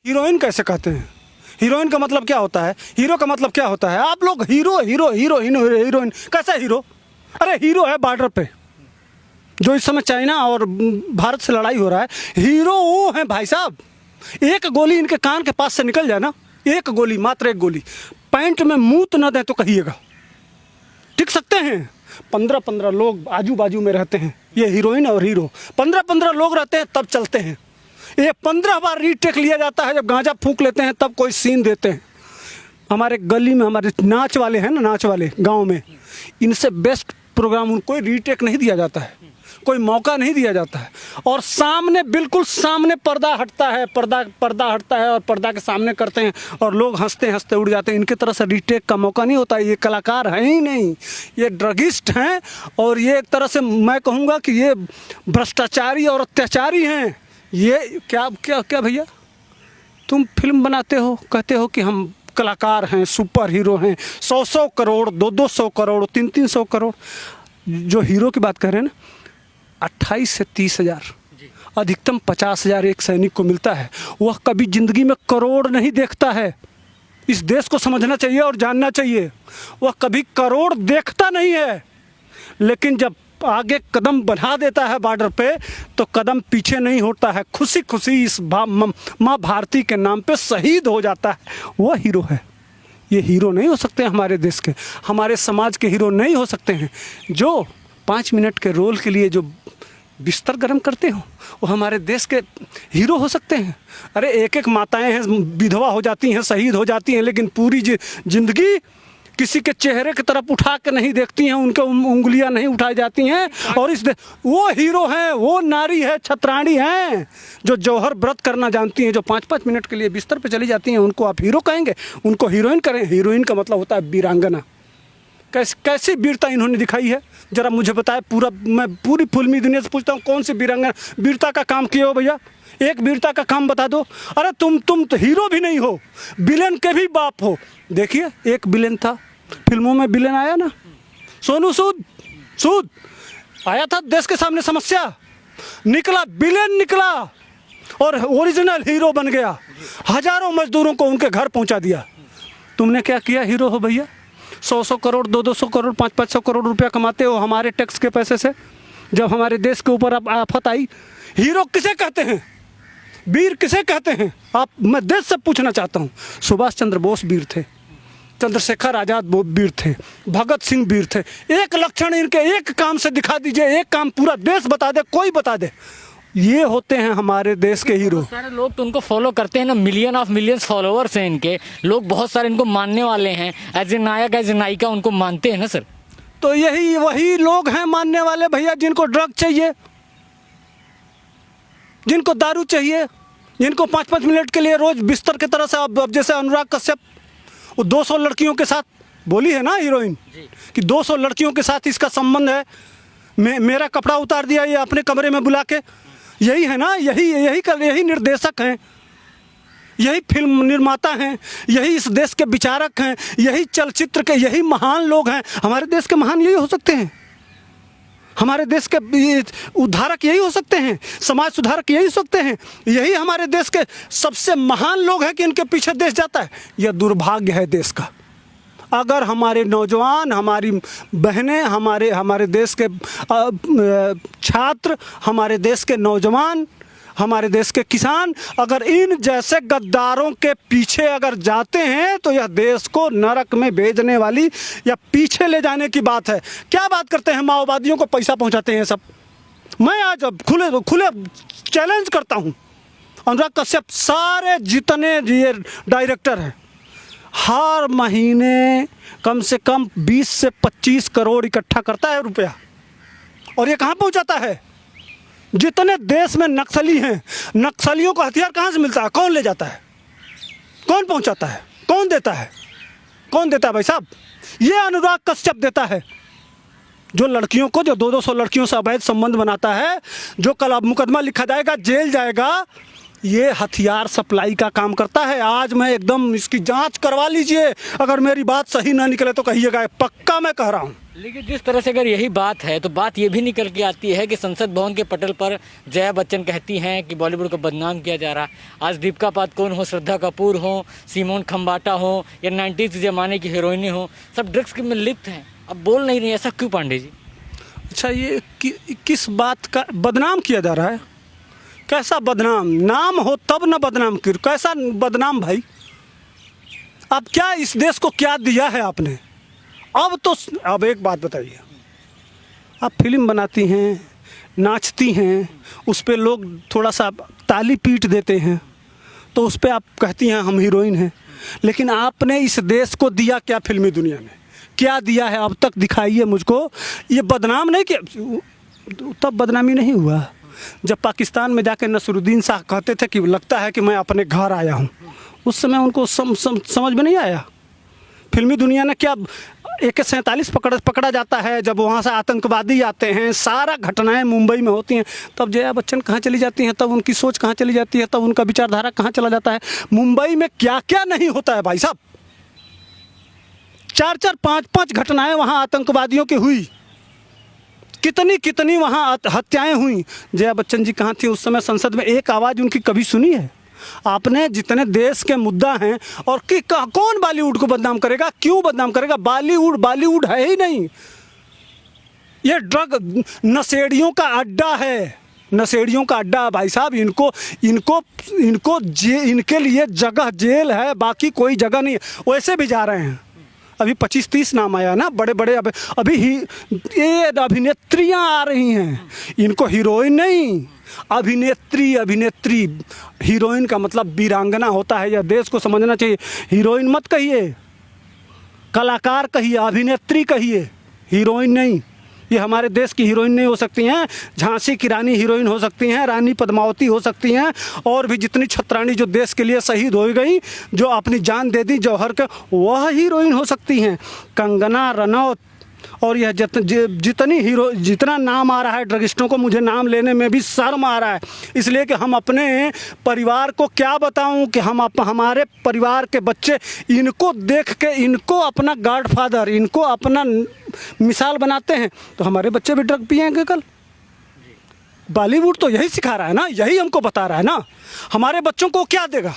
Heroine कैसे कहते हैं? हीरोइन का मतलब क्या होता है? हीरो का मतलब क्या होता है? आप लोग हीरो हीरो हीरोइन हीरोइन कैसा हीरो? अरे हीरो है बॉर्डर पे, जो इस समय चाइना और भारत से लड़ाई हो रहा है, हीरो वो है भाई साहब। एक गोली इनके कान के पास से निकल जाए ना, एक गोली, मात्र एक गोली, पैंट में मूत न दे तो कहिएगा, टिक सकते हैं? 15-15 लोग आजू बाजू में रहते हैं, ये हीरोइन और हीरो 15-15 लोग रहते हैं, तब चलते हैं। ये 15 बार रीटेक लिया जाता है, जब गांजा फूंक लेते हैं तब कोई सीन देते हैं। हमारे गली में हमारे नाच वाले हैं ना, नाच वाले गांव में, इनसे बेस्ट प्रोग्राम उनको रीटेक नहीं दिया जाता है, कोई मौका नहीं दिया जाता है। और सामने, बिल्कुल सामने पर्दा हटता है, पर्दा हटता है और पर्दा के सामने करते हैं और लोग हंसते हंसते उड़ जाते हैं। इनकी तरह से रीटेक का मौका नहीं होता। ये कलाकार हैं ही नहीं, ये ड्रगिस्ट हैं। और ये एक तरह से मैं कहूँगा कि ये भ्रष्टाचारी और अत्याचारी हैं। ये क्या क्या क्या भैया, तुम फिल्म बनाते हो, कहते हो कि हम कलाकार हैं, सुपर हीरो हैं, 100-100 करोड़, 200-200 करोड़, 300-300 करोड़। जो हीरो की बात कर रहे हैं ना, 28 से 30 हज़ार, अधिकतम 50 हज़ार एक सैनिक को मिलता है। वह कभी जिंदगी में करोड़ नहीं देखता है। इस देश को समझना चाहिए और जानना चाहिए, वह कभी करोड़ देखता नहीं है। लेकिन जब आगे कदम बढ़ा देता है बॉर्डर पे, तो कदम पीछे नहीं होता है, खुशी खुशी इस माँ भारती के नाम पे शहीद हो जाता है। वह हीरो है। ये हीरो नहीं हो सकते हमारे देश के, हमारे समाज के हीरो नहीं हो सकते हैं। जो 5 मिनट के रोल के लिए जो बिस्तर गर्म करते हो, वो हमारे देश के हीरो हो सकते हैं। अरे एक एक माताएं हैं, विधवा हो जाती हैं, शहीद हो जाती हैं, लेकिन पूरी जिंदगी किसी के चेहरे की तरफ उठा के नहीं देखती हैं, उनके उंगलियां नहीं उठाई जाती हैं। और वो हीरो हैं, वो नारी है, छतरानी हैं, जो जौहर व्रत करना जानती हैं, जो 5-5 मिनट के लिए बिस्तर पे चली जाती हैं। उनको आप हीरो कहेंगे? उनको हीरोइन करें? हीरोइन का मतलब होता है वीरांगना। कैसी वीरता इन्होंने दिखाई है, जरा मुझे बताए। मैं पूरी फिल्मी दुनिया से पूछता हूँ, कौन सी वीरांगना वीरता का काम किए हो भैया? एक वीरता का काम बता दो। अरे तुम तो हीरो भी नहीं हो, विलेन के भी बाप हो। देखिए, एक विलेन था, फिल्मों में विलेन आया ना, सोनू सूद आया था, देश के सामने समस्या, निकला विलेन निकला और ओरिजिनल हीरो बन गया। हजारों मजदूरों को उनके घर पहुंचा दिया। तुमने क्या किया? हीरो हो भैया। 100-100 करोड़, 200-200 करोड़, 500-500 करोड़ रुपया कमाते हो हमारे टैक्स के पैसे से। जब हमारे देश के ऊपर अब आफत आई, हीरो किसे कहते हैं? वीर किसे कहते हैं? मैं देश से पूछना चाहता हूँ। सुभाष चंद्र बोस वीर थे, चंद्रशेखर आजाद वीर थे, भगत सिंह वीर थे। एक लक्षण इनके एक काम से दिखा दीजिए, एक काम पूरा देश बता दे, कोई बता दे। ये होते हैं हमारे देश के हीरो। सारे लोग तो उनको फॉलो करते हैं ना, मिलियन ऑफ मिलियंस फॉलोअर्स हैं इनके, लोग बहुत सारे इनको मानने वाले हैं, as a Nayak as a नायिका उनको मानते हैं ना सर। तो यही वही लोग हैं मानने वाले भैया, जिनको ड्रग चाहिए, जिनको दारू चाहिए, जिनको 5-5 मिनट के लिए रोज बिस्तर की तरह से, अब जैसे अनुराग कश्यप, वो 200 लड़कियों के साथ बोली है ना हीरोइन कि 200 लड़कियों के साथ इसका संबंध है, मेरा कपड़ा उतार दिया ये अपने कमरे में बुला के। यही है ना, यही निर्देशक हैं, यही फिल्म निर्माता हैं, यही इस देश के विचारक हैं, यही चलचित्र के यही महान लोग हैं। हमारे देश के महान यही हो सकते हैं, हमारे देश के उद्धारक यही हो सकते हैं, समाज सुधारक यही हो सकते हैं। यही हमारे देश के सबसे महान लोग हैं कि इनके पीछे देश जाता है। यह दुर्भाग्य है देश का। अगर हमारे नौजवान, हमारी बहनें, हमारे देश के छात्र, हमारे देश के नौजवान, हमारे देश के किसान अगर इन जैसे गद्दारों के पीछे अगर जाते हैं, तो यह देश को नरक में भेजने वाली या पीछे ले जाने की बात है। क्या बात करते हैं, माओवादियों को पैसा पहुंचाते हैं सब। मैं आज खुले चैलेंज करता हूं, अनुराग कश्यप, सारे जितने ये डायरेक्टर हैं, हर महीने कम से कम 20 से 25 करोड़ इकट्ठा करता है रुपया, और ये कहाँ पहुंचाता है? जितने देश में नक्सली हैं, नक्सलियों को हथियार कहाँ से मिलता है? कौन ले जाता है? कौन पहुंचाता है? कौन देता है? कौन देता है भाई साहब? ये अनुराग कश्यप देता है, जो लड़कियों को, जो 200 लड़कियों से अवैध संबंध बनाता है, जो कल अब मुकदमा लिखा जाएगा, जेल जाएगा, ये हथियार सप्लाई का काम करता है। आज मैं एकदम इसकी जांच करवा लीजिए, अगर मेरी बात सही ना निकले तो कहिएगा, पक्का मैं कह रहा हूँ। लेकिन जिस तरह से अगर यही बात है तो बात ये भी निकल के आती है कि संसद भवन के पटल पर जया बच्चन कहती हैं कि बॉलीवुड को बदनाम किया जा रहा। आज दीपिका पादुकोण हो, श्रद्धा कपूर हो, सिमोन खम्बाटा हो या 90s ज़माने की हीरोइनें हो, सब ड्रग्स में लिप्त हैं। अब बोल नहीं रही, ऐसा क्यों पांडे जी? अच्छा, ये किस बात का बदनाम किया जा रहा है? कैसा बदनाम? नाम हो तब न बदनाम कर, कैसा बदनाम भाई? अब क्या इस देश को क्या दिया है आपने? अब एक बात बताइए, आप फिल्म बनाती हैं, नाचती हैं, उस पर लोग थोड़ा सा ताली पीट देते हैं, तो उस पर आप कहती हैं हम हीरोइन हैं। लेकिन आपने इस देश को दिया क्या? फिल्मी दुनिया में क्या दिया है अब तक? दिखाइए मुझको। ये बदनाम नहीं किया, तब बदनामी नहीं हुआ जब पाकिस्तान में जाके नसरुद्दीन शाह कहते थे कि लगता है कि मैं अपने घर आया हूँ। उस समय उनको समझ में नहीं आया। फिल्मी दुनिया ने क्या AK-47 पकड़ा जाता है, जब वहाँ से आतंकवादी आते हैं, सारा घटनाएं मुंबई में होती हैं, तब जया बच्चन कहाँ चली जाती हैं, तब उनकी सोच कहाँ चली जाती है, तब उनका विचारधारा कहाँ चला जाता है। मुंबई में क्या क्या नहीं होता है भाई साहब। 4-4, 5-5 घटनाएं वहाँ आतंकवादियों की हुई, कितनी वहाँ हत्याएं हुई। जया बच्चन जी कहाँ थी उस समय? संसद में एक आवाज़ उनकी कभी सुनी है आपने? जितने देश के मुद्दा हैं, और कि कौन बॉलीवुड को बदनाम करेगा? क्यों बदनाम करेगा? बॉलीवुड है ही नहीं। ये ड्रग नशेड़ियों का अड्डा है, नशेड़ियों का अड्डा भाई साहब। इनके लिए जगह जेल है, बाकी कोई जगह नहीं। वैसे भी जा रहे हैं, अभी 25-30 नाम आया ना, बड़े बड़े। अभी ये अभिनेत्रियां आ रही हैं, इनको हीरोइन नहीं, अभिनेत्री। हीरोइन का मतलब वीरांगना होता है, यह देश को समझना चाहिए। हीरोइन मत कहिए, कलाकार कहिए, अभिनेत्री कहिए, हीरोइन नहीं। ये हमारे देश की हीरोइन नहीं हो सकती हैं। झांसी की रानी हीरोइन हो सकती हैं, रानी पद्मावती हो सकती हैं, और भी जितनी छत्राणी जो देश के लिए शहीद हो गई, जो अपनी जान दे दी जौहर के, वह हीरोइन हो सकती हैं। कंगना रनौत और यह जितना नाम आ रहा है ड्रगिस्टों को, मुझे नाम लेने में भी शर्म आ रहा है, इसलिए कि हम अपने परिवार को क्या बताऊं कि हमारे परिवार के बच्चे इनको देख के, इनको अपना गॉडफादर, इनको अपना मिसाल बनाते हैं, तो हमारे बच्चे भी ड्रग पिएंगे कल। बॉलीवुड तो यही सिखा रहा है ना, यही हमको बता रहा है ना। हमारे बच्चों को क्या देगा?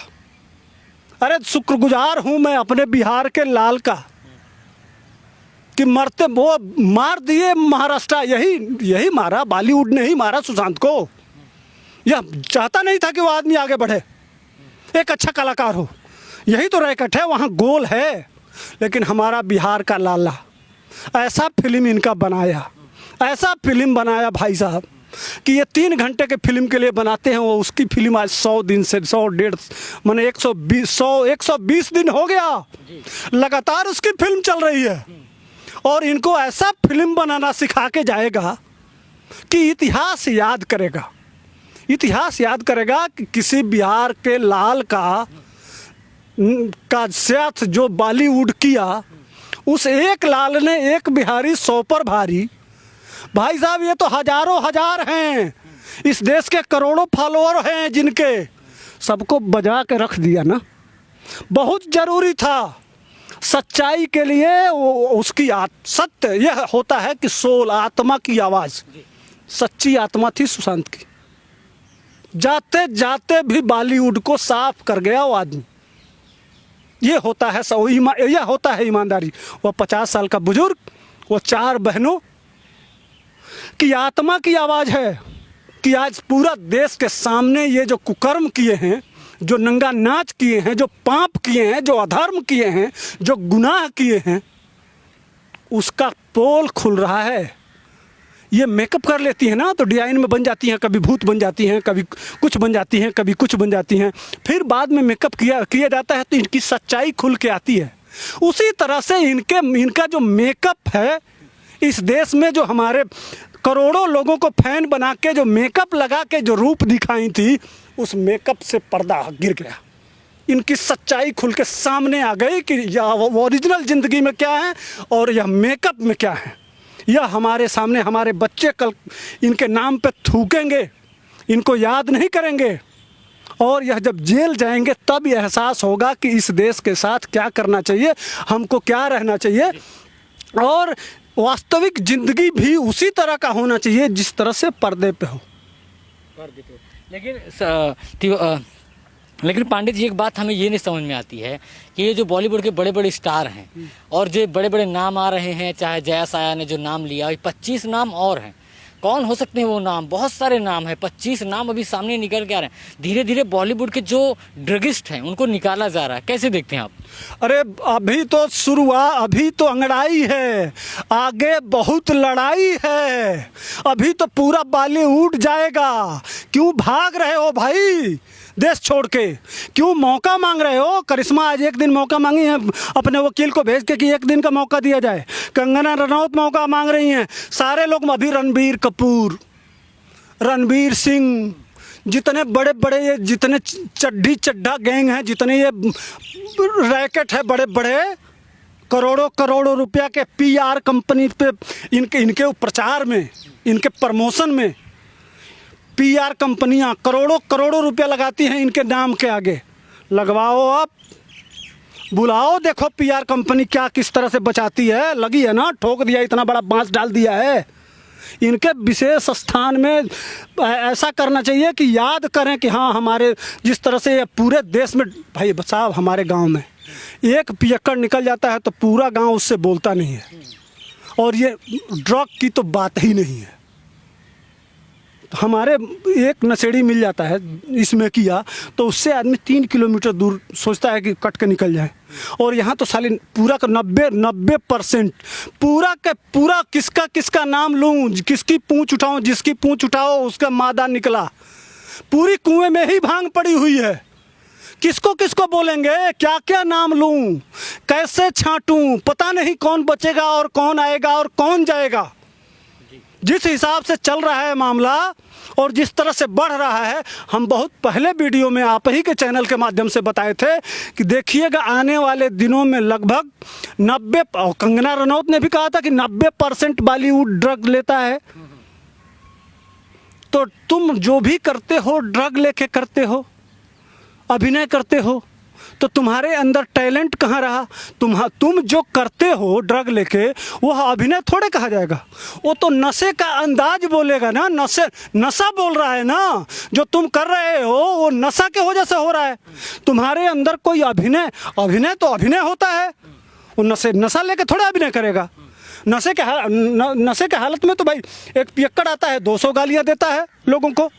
अरे शुक्रगुजार हूँ मैं अपने बिहार के लाल का कि मरते वो मार दिए महाराष्ट्र, यही मारा, बॉलीवुड ने ही मारा सुशांत को। यह चाहता नहीं था कि वो आदमी आगे बढ़े, एक अच्छा कलाकार हो, यही तो रैकेट है, वहाँ गोल है। लेकिन हमारा बिहार का लाला ऐसा फिल्म इनका बनाया, ऐसा फिल्म बनाया भाई साहब कि ये 3 घंटे के फिल्म के लिए बनाते हैं, वो उसकी फिल्म आज 100 दिन से 100-150 मैंने 120 दिन हो गया लगातार उसकी फिल्म चल रही है। और इनको ऐसा फिल्म बनाना सिखा के जाएगा कि इतिहास याद करेगा, इतिहास याद करेगा कि किसी बिहार के लाल का साथ जो बॉलीवुड किया, उस एक लाल ने एक बिहारी 100 पर भारी। भाई साहब ये तो हजारों हजार हैं, इस देश के करोड़ों फॉलोअर हैं, जिनके सबको बजा के रख दिया ना। बहुत जरूरी था सच्चाई के लिए उसकी सत्य यह होता है कि सोल, आत्मा की आवाज़, सच्ची आत्मा थी सुशांत की। जाते जाते भी बॉलीवुड को साफ कर गया वो आदमी। ये होता है यह होता है ईमानदारी। वह 50 साल का बुजुर्ग, वो 4 बहनों की आत्मा की आवाज़ है कि आज पूरा देश के सामने ये जो कुकर्म किए हैं, जो नंगा नाच किए हैं, जो पाप किए हैं, जो अधर्म किए हैं, जो गुनाह किए हैं, उसका पोल खुल रहा है। ये मेकअप कर लेती है ना तो डिजाइन में बन जाती हैं, कभी भूत बन जाती हैं, कभी कुछ बन जाती हैं, कभी कुछ बन जाती हैं, फिर बाद में मेकअप किया जाता है तो इनकी सच्चाई खुल के आती है। उसी तरह से इनका जो मेकअप है इस देश में, जो हमारे करोड़ों लोगों को फैन बना के जो मेकअप लगा के जो रूप दिखाई थी, उस मेकअप से पर्दा गिर गया। इनकी सच्चाई खुल के सामने आ गई कि यह ओरिजिनल ज़िंदगी में क्या है और यह मेकअप में क्या है। यह हमारे सामने, हमारे बच्चे कल इनके नाम पे थूकेंगे, इनको याद नहीं करेंगे। और यह जब जेल जाएंगे तब ये एहसास होगा कि इस देश के साथ क्या करना चाहिए, हमको क्या रहना चाहिए, और वास्तविक ज़िंदगी भी उसी तरह का होना चाहिए जिस तरह से पर्दे पे हो। लेकिन पांडे जी, एक बात हमें ये नहीं समझ में आती है कि ये जो बॉलीवुड के बड़े बड़े स्टार हैं और जो बड़े बड़े नाम आ रहे हैं, चाहे जया साया ने जो नाम लिया, 25 नाम और हैं, कौन हो सकते हैं वो नाम? बहुत सारे नाम हैं, 25 नाम अभी सामने निकल के आ रहे हैं। धीरे धीरे बॉलीवुड के जो ड्रगिस्ट हैं उनको निकाला जा रहा है, कैसे देखते हैं आप? अरे अभी तो शुरुआत, अभी तो अंगड़ाई है, आगे बहुत लड़ाई है। अभी तो पूरा बॉलीवुड जाएगा। क्यों भाग रहे हो भाई देश छोड़ के? क्यों मौका मांग रहे हो? करिश्मा आज एक दिन मौका मांगी है अपने वकील को भेज के कि एक दिन का मौका दिया जाए। कंगना रनौत मौका मांग रही हैं, सारे लोग। अभी रणबीर कपूर, रणबीर सिंह, जितने बड़े बड़े ये जितने चड्ढी चड्ढा गैंग हैं, जितने ये रैकेट है बड़े बड़े, करोड़ों करोड़ों रुपया के PR कंपनी पे इनके प्रचार में, इनके प्रमोशन में PR कंपनियां करोड़ों करोड़ों रुपया लगाती हैं इनके नाम के आगे। लगवाओ आप, बुलाओ, देखो PR कंपनी क्या किस तरह से बचाती है। लगी है ना, ठोक दिया, इतना बड़ा बांस डाल दिया है। इनके विशेष स्थान में ऐसा करना चाहिए कि याद करें कि हाँ, हमारे जिस तरह से पूरे देश में, भाई साहब, हमारे गांव में एक पियक्कड़ निकल जाता है तो पूरा गांव उससे बोलता नहीं है, और ये ड्रग की तो बात ही नहीं है। तो हमारे एक नशेड़ी मिल जाता है इसमें किया तो उससे आदमी 3 किलोमीटर दूर सोचता है कि कट के निकल जाए, और यहाँ तो साले पूरा का 90% पूरा के पूरा किसका किसका नाम लूँ, किसकी पूँछ उठाऊँ, जिसकी पूँछ उठाओ उसका मादा निकला। पूरी कुएं में ही भांग पड़ी हुई है। किसको किसको बोलेंगे, क्या क्या नाम लूँ, कैसे छांटूँ, पता नहीं कौन बचेगा और कौन आएगा और कौन जाएगा। जिस हिसाब से चल रहा है मामला और जिस तरह से बढ़ रहा है, हम बहुत पहले वीडियो में आप ही के चैनल के माध्यम से बताए थे कि देखिएगा आने वाले दिनों में लगभग 90, और कंगना रनौत ने भी कहा था कि 90% बॉलीवुड ड्रग लेता है। तो तुम जो भी करते हो ड्रग लेके करते हो, अभिनय करते हो, तो तुम्हारे अंदर टैलेंट कहाँ रहा? तुम जो करते हो ड्रग लेके, वह अभिनय थोड़े कहा जाएगा। वो तो नशे का अंदाज बोलेगा ना, नशा बोल रहा है ना। जो तुम कर रहे हो वो नशा के वजह से हो रहा है। तुम्हारे अंदर कोई अभिनय तो अभिनय होता है। वो नशा लेके थोड़े अभिनय करेगा। नशे के हालत में तो भाई एक पियक्कड़ आता है, 200 गालियाँ देता है लोगों को।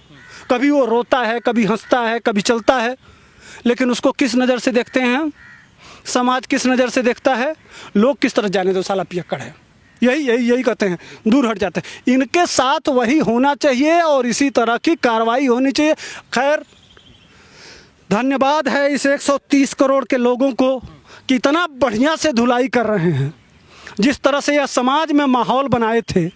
कभी वो रोता है, कभी हंसता है, कभी चलता है, लेकिन उसको किस नज़र से देखते हैं, समाज किस नज़र से देखता है, लोग किस तरह, जाने दो साला पियक्कड़ है, यही कहते हैं, दूर हट जाते हैं। इनके साथ वही होना चाहिए और इसी तरह की कार्रवाई होनी चाहिए। खैर, धन्यवाद है इस 130 करोड़ के लोगों को कि इतना बढ़िया से धुलाई कर रहे हैं। जिस तरह से यह समाज में माहौल बनाए थे,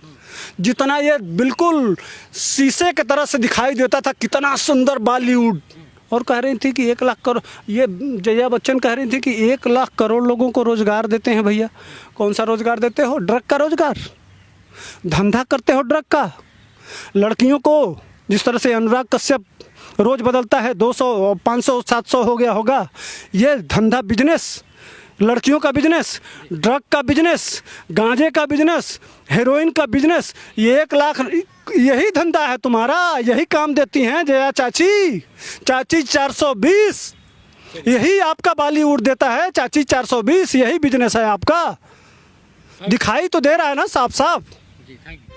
जितना ये बिल्कुल शीशे की तरह से दिखाई देता था, कितना सुंदर बॉलीवुड। और कह रही थी कि 1 लाख करोड़, ये जया बच्चन कह रही थी कि 1 लाख करोड़ लोगों को रोज़गार देते हैं। भैया कौन सा रोज़गार देते हो? ड्रग का रोज़गार, धंधा करते हो ड्रग का। लड़कियों को जिस तरह से अनुराग कश्यप रोज़ बदलता है, 200 500 700 हो गया होगा, ये धंधा, बिजनेस, लड़कियों का बिजनेस, ड्रग का बिजनेस, गांजे का बिजनेस, हेरोइन का बिजनेस, ये 1 लाख, यही धंधा है तुम्हारा, यही काम देती हैं जया चाची 420, यही आपका बॉलीवुड देता है चाची 420, यही बिजनेस है आपका। दिखाई तो दे रहा है ना साफ साफ। जी, थैंक यू।